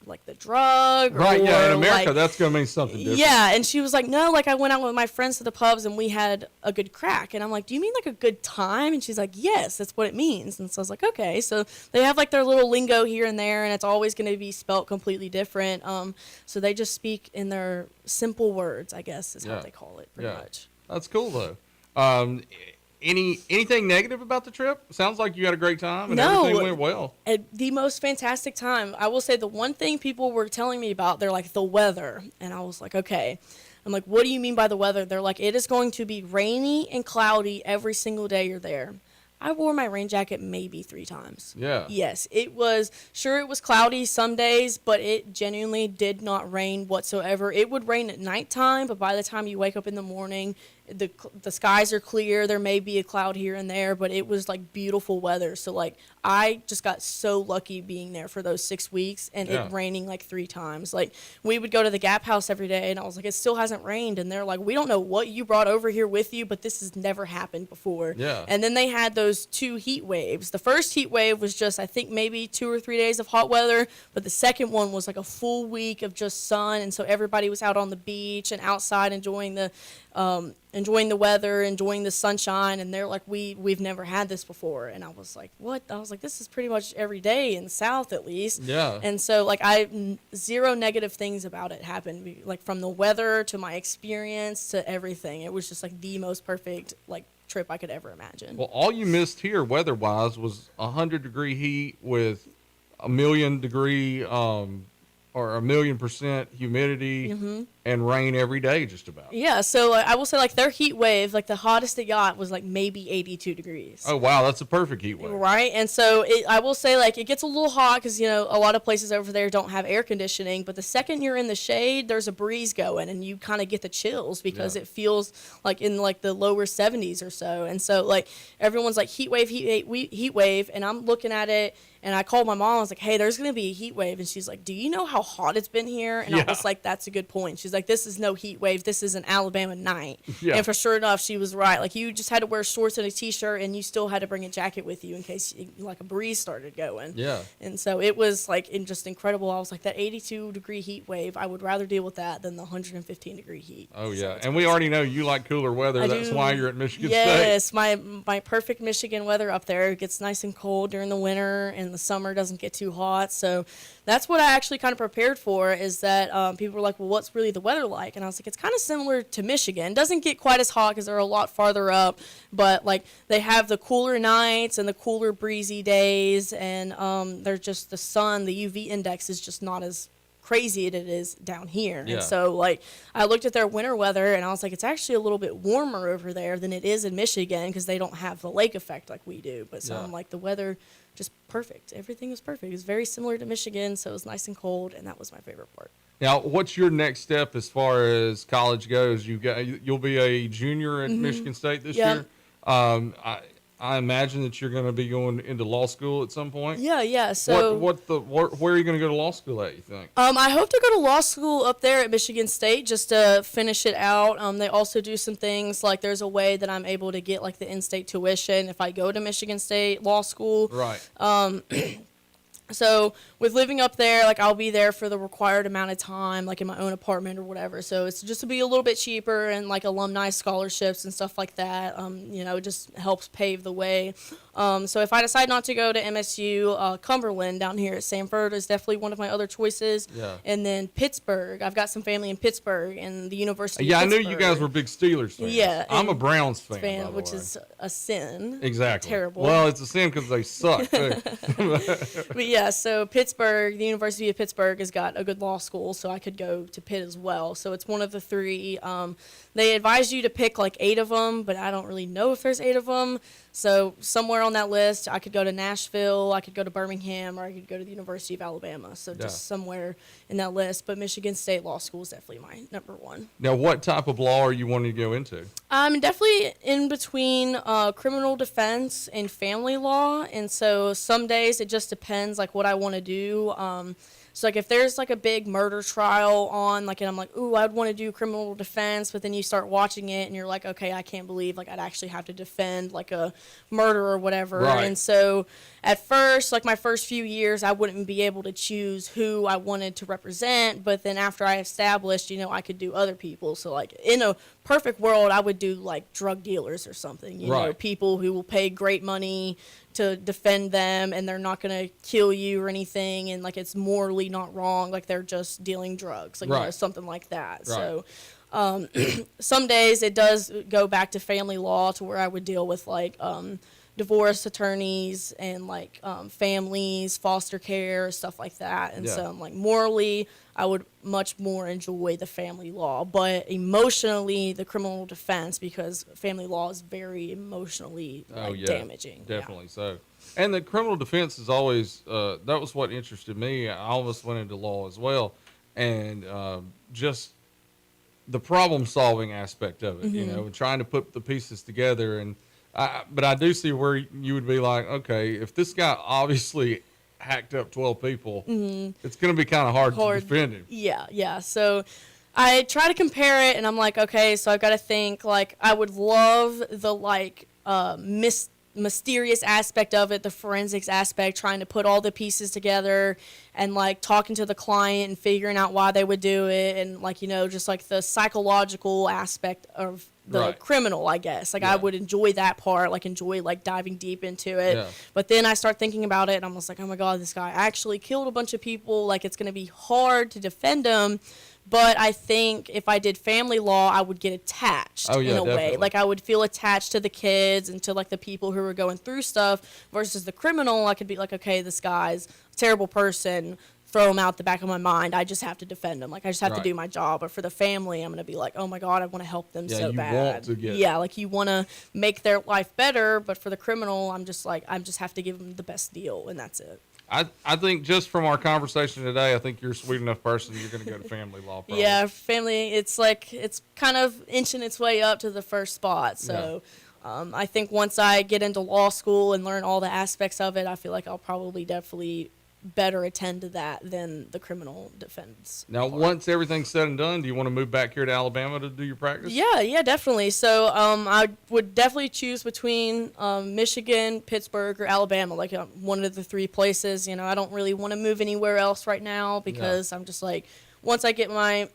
like the drug. Right, yeah, in America, like, that's going to mean something different. Yeah, and she was like, no, like I went out with my friends to the pubs and we had a good crack. And I'm like, do you mean like a good time? And she's like, yes, that's what it means. And so I was like, okay. So they have like their little lingo here and there, and it's always going to be spelt completely different. So they just speak in their simple words, I guess is how they call it pretty much. That's cool though. Anything negative about the trip? Sounds like you had a great time and everything went well. The most fantastic time. I will say the one thing people were telling me about, they're like the weather, and I was like, okay. I'm like, what do you mean by the weather? They're like, it is going to be rainy and cloudy every single day you're there. I wore my rain jacket maybe 3 times. Yeah. Yes, it was cloudy some days, but it genuinely did not rain whatsoever. It would rain at nighttime, but by the time you wake up in the morning, the skies are clear. There may be a cloud here and there, but it was like beautiful weather. So like I just got so lucky being there for those 6 weeks and it raining like 3 times. Like we would go to the Gap House every day and I was like, it still hasn't rained. And they're like, we don't know what you brought over here with you, but this has never happened before. Yeah. And then they had those 2 heat waves. The first heat wave was just, I think maybe 2 or 3 days of hot weather, but the second one was like a full week of just sun. And so everybody was out on the beach and outside enjoying the weather, enjoying the sunshine, and they're like, we've never had this before. And I was like, what? I was like, this is pretty much every day in the South at least. Yeah. And so like zero negative things about it happened, like from the weather to my experience to everything. It was just like the most perfect like trip I could ever imagine. Well, all you missed here weather-wise was 100-degree heat with 1,000,000-degree or 1,000,000% humidity and rain every day just about. Yeah, so I will say like their heat wave, like the hottest it got was like maybe 82 degrees. Oh, wow, that's a perfect heat wave. Right, and so I will say like it gets a little hot because, you know, a lot of places over there don't have air conditioning, but the second you're in the shade, there's a breeze going and you kind of get the chills because it feels like in like the lower 70s or so. And so like everyone's like heat wave, and I'm looking at it. And I called my mom. I was like, hey, there's going to be a heat wave. And she's like, do you know how hot it's been here? And I was like, that's a good point. She's like, this is no heat wave. This is an Alabama night. And for sure enough, she was right. Like, you just had to wear shorts and a T-shirt, and you still had to bring a jacket with you in case, like, a breeze started going. Yeah. And so it was, like, just incredible. I was like, that 82-degree heat wave, I would rather deal with that than the 115-degree heat. Oh, yeah. So and we already know you like cooler weather. That's why you're at Michigan State. Yes, my perfect Michigan weather up there. It gets nice and cold during the winter, and the summer doesn't get too hot. So that's what I actually kind of prepared for, is that people were like, well, what's really the weather like? And I was like, it's kind of similar to Michigan. It doesn't get quite as hot because they're a lot farther up, but like they have the cooler nights and the cooler breezy days, and they're just the sun, the UV index is just not as crazy it is down here. And so like I looked at their winter weather and I was like, it's actually a little bit warmer over there than it is in Michigan because they don't have the lake effect like we do. But so I'm like, the weather just perfect. Everything was perfect. It was very similar to Michigan, so it was nice and cold, and that was my favorite part. Now, what's your next step as far as college goes? You'll be a junior at Michigan State this year. I imagine that you're going to be going into law school at some point. Yeah. So where are you going to go to law school at, you think? I hope to go to law school up there at Michigan State just to finish it out. They also do some things like there's a way that I'm able to get like the in-state tuition if I go to Michigan State law school. Right. So with living up there, like I'll be there for the required amount of time, like in my own apartment or whatever. So it's just to be a little bit cheaper, and like alumni scholarships and stuff like that. It just helps pave the way. So if I decide not to go to MSU, Cumberland down here at Sanford is definitely one of my other choices. Yeah. And then Pittsburgh. I've got some family in Pittsburgh and the University Yeah, of I knew Pittsburgh. you guys were big Steelers fans. Yeah. I'm a Browns fan, by the which way. is a sin. Exactly. Terrible. Well, it's a sin because they suck, too. But yeah, so Pittsburgh, the University of Pittsburgh has got a good law school, so I could go to Pitt as well. So it's one of the three. They advise you to pick like 8 of them, but I don't really know if there's 8 of them. So somewhere on that list, I could go to Nashville, I could go to Birmingham, or I could go to the University of Alabama. So just somewhere in that list. But Michigan State Law School is definitely my number one. Now, what type of law are you wanting to go into? I'm definitely in between criminal defense and family law. And so some days it just depends like what I want to do. So, like, if there's, like, a big murder trial on, like, and I'm like, ooh, I'd want to do criminal defense, but then you start watching it, and you're like, okay, I can't believe, like, I'd actually have to defend, like, a murder or whatever. Right. And so, at first, like, my first few years, I wouldn't be able to choose who I wanted to represent, but then after I established, I could do other people. So, like, in a perfect world, I would do, like, drug dealers or something, you know, people who will pay great money to defend them, and they're not going to kill you or anything, and like it's morally not wrong, like they're just dealing drugs, like something like that. So some days it does go back to family law to where I would deal with like divorce attorneys and like families, foster care, stuff like that. And so like morally I would much more enjoy the family law, but emotionally the criminal defense, because family law is very emotionally damaging. Definitely so. And the criminal defense is always, that was what interested me. I almost went into law as well. And just the problem solving aspect of it, trying to put the pieces together. And but I do see where you would be like, okay, if this guy obviously hacked up 12 people, it's going to be kind of hard to defend him. Yeah. So I try to compare it, and I'm like, okay, so I've got to think, like, I would love the, like, mysterious aspect of it, the forensics aspect, trying to put all the pieces together and, like, talking to the client and figuring out why they would do it, and, like, just, like, the psychological aspect of the criminal, I guess. Like, I would enjoy that part, like, diving deep into it. Yeah. But then I start thinking about it, and I'm just like, oh, my God, this guy actually killed a bunch of people. Like, it's going to be hard to defend him. But I think if I did family law, I would get attached in a way. Like, I would feel attached to the kids and to, like, the people who were going through stuff, versus the criminal. I could be like, okay, this guy's a terrible person. Throw him out the back of my mind. I just have to defend him. Like, I just have to do my job. But for the family, I'm going to be like, oh, my God, I want to help them so bad. Like, you want to make their life better. But for the criminal, I'm just like, I just have to give them the best deal, and that's it. I think just from our conversation today, I think you're a sweet enough person, you're going to go to family law. Probably. Yeah, family, it's like, it's kind of inching its way up to the first spot. So I think once I get into law school and learn all the aspects of it, I feel like I'll probably definitely better attend to that than the criminal defense. Now, once everything's said and done, do you want to move back here to Alabama to do your practice? Yeah, definitely. So I would definitely choose between Michigan, Pittsburgh, or Alabama, like one of the 3 places. I don't really want to move anywhere else right now, because I'm just like, once I get my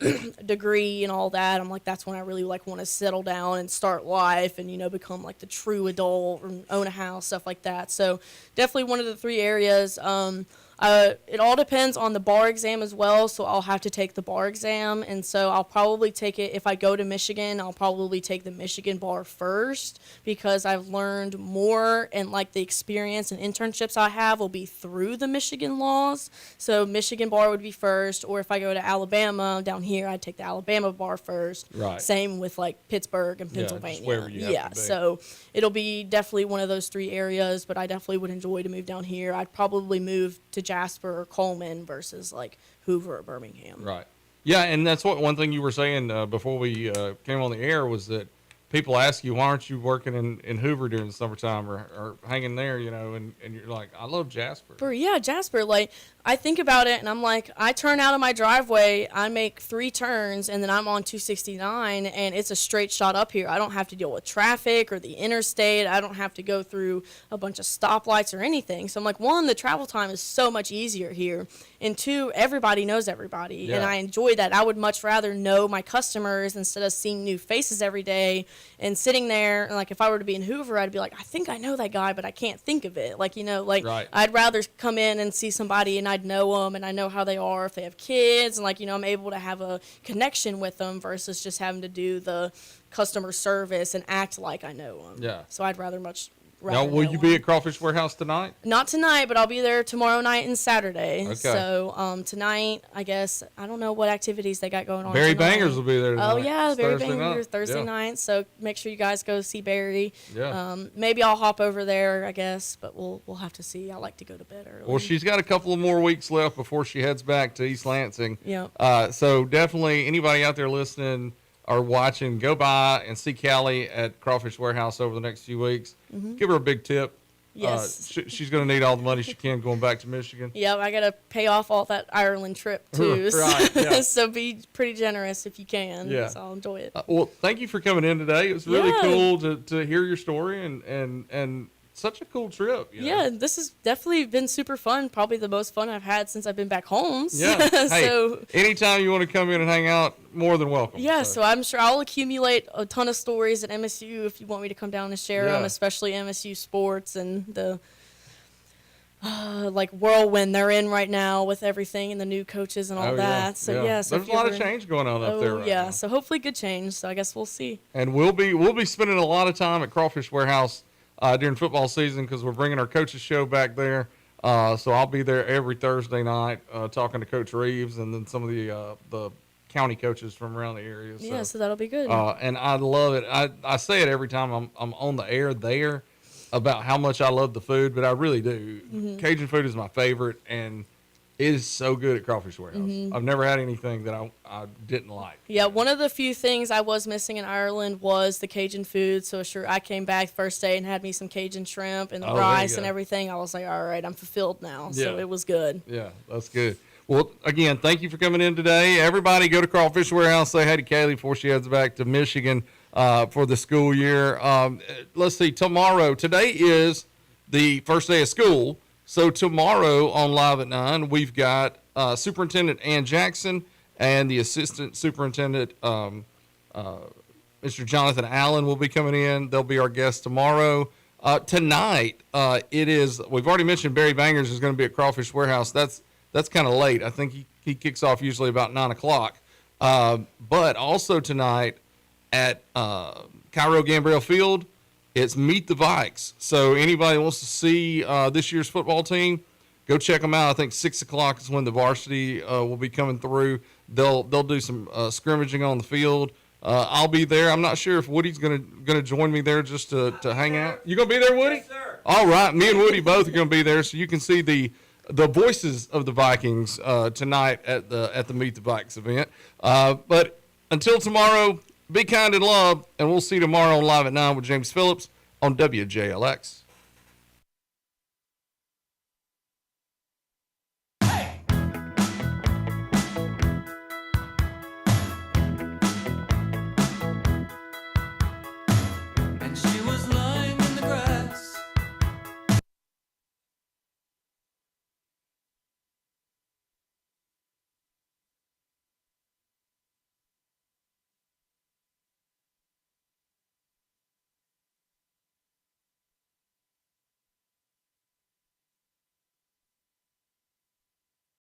degree and all that, I'm like, that's when I really like want to settle down and start life and, become like the true adult, or own a house, stuff like that. So definitely one of the 3 areas. It all depends on the bar exam as well, so I'll have to take the bar exam, and so I'll probably take it, if I go to Michigan, I'll probably take the Michigan bar first, because I've learned more, and like the experience and internships I have will be through the Michigan laws. So Michigan bar would be first, or if I go to Alabama down here, I'd take the Alabama bar first. Right. Same with like Pittsburgh and Pennsylvania. Just wherever you have to be. So it'll be definitely one of those 3 areas, but I definitely would enjoy to move down here. I'd probably move to Jasper or Coleman versus like Hoover or Birmingham. Right. Yeah, and that's one thing you were saying before we came on the air, was that people ask you, why aren't you working in Hoover during the summertime or hanging there, and you're like, I love Jasper. Yeah, Jasper. Like, I think about it, and I'm like, I turn out of my driveway, I make 3 turns, and then I'm on 269, and it's a straight shot up here. I don't have to deal with traffic or the interstate. I don't have to go through a bunch of stoplights or anything. So I'm like, 1, the travel time is so much easier here, and 2, everybody knows everybody, and I enjoy that. I would much rather know my customers instead of seeing new faces every day and sitting there. And like, if I were to be in Hoover, I'd be like, I think I know that guy, but I can't think of it. Like, Right. I'd rather come in and see somebody and I'd know them and I know how they are, if they have kids, and I'm able to have a connection with them versus just having to do the customer service and act like I know them. Yeah. So I'd rather Now, will you be at Crawfish Warehouse tonight? Not tonight, but I'll be there tomorrow night and Saturday. Okay. So tonight, I guess, I don't know what activities they got going on Barry tonight. Bangers will be there tonight. Oh, yeah, Barry Thursday Bangers, night. Thursday night. So make sure you guys go see Barry. Yeah. Maybe I'll hop over there, I guess, but we'll have to see. I like to go to bed early. Well, she's got a couple of more weeks left before she heads back to East Lansing. Yeah. So definitely anybody out there listening or watching, go by and see Calli at Crawfish Warehouse over the next few weeks. Mm-hmm. Give her a big tip. Yes. She's going to need all the money she can going back to Michigan. Yeah, I got to pay off all that Ireland trip, too. Right, yeah. So be pretty generous if you can. Yeah. So I'll enjoy it. Well, thank you for coming in today. It was really cool to hear your story and such a cool trip. Yeah, this has definitely been super fun. Probably the most fun I've had since I've been back home. Yeah. So hey, anytime you want to come in and hang out, more than welcome. Yeah, so I'm sure I'll accumulate a ton of stories at MSU if you want me to come down and share them, especially MSU sports and the whirlwind they're in right now with everything and the new coaches and all that. So so there's a lot of change going on up there right now. So hopefully good change. So I guess we'll see. And we'll be spending a lot of time at Crawfish Warehouse during football season because we're bringing our coaches show back there. So I'll be there every Thursday night talking to Coach Reeves and then some of the county coaches from around the area. So, yeah, so that'll be good. And I love it. I say it every time I'm on the air there about how much I love the food, but I really do. Mm-hmm. Cajun food is my favorite, and it is so good at Crawfish Warehouse. Mm-hmm. I've never had anything that I didn't like. Yeah, one of the few things I was missing in Ireland was the Cajun food. So sure, I came back first day and had me some Cajun shrimp and the rice and everything. I was like, all right, I'm fulfilled now. So it was good. Yeah, that's good. Well, again, thank you for coming in today. Everybody go to Crawfish Warehouse. Say hi to Calli before she heads back to Michigan for the school year. Let's see, today is the first day of school. So tomorrow on Live at 9, we've got Superintendent Ann Jackson and the Assistant Superintendent, Mr. Jonathan Allen, will be coming in. They'll be our guests tomorrow. Tonight, we've already mentioned Barry Bangers is going to be at Crawfish Warehouse. That's kind of late. I think he kicks off usually about 9 o'clock. But also tonight at Cairo Gambrell Field, it's Meet the Vikes. So anybody who wants to see this year's football team, go check them out. I think 6 o'clock is when the varsity will be coming through. They'll do some scrimmaging on the field. I'll be there. I'm not sure if Woody's gonna join me there just to hang out. You gonna be there, Woody? Yes, sir. All right, me and Woody both are gonna be there, so you can see the voices of the Vikings tonight at the Meet the Vikes event. But until tomorrow, be kind and love, and we'll see you tomorrow on Live at 9 with James Phillips on WJLX.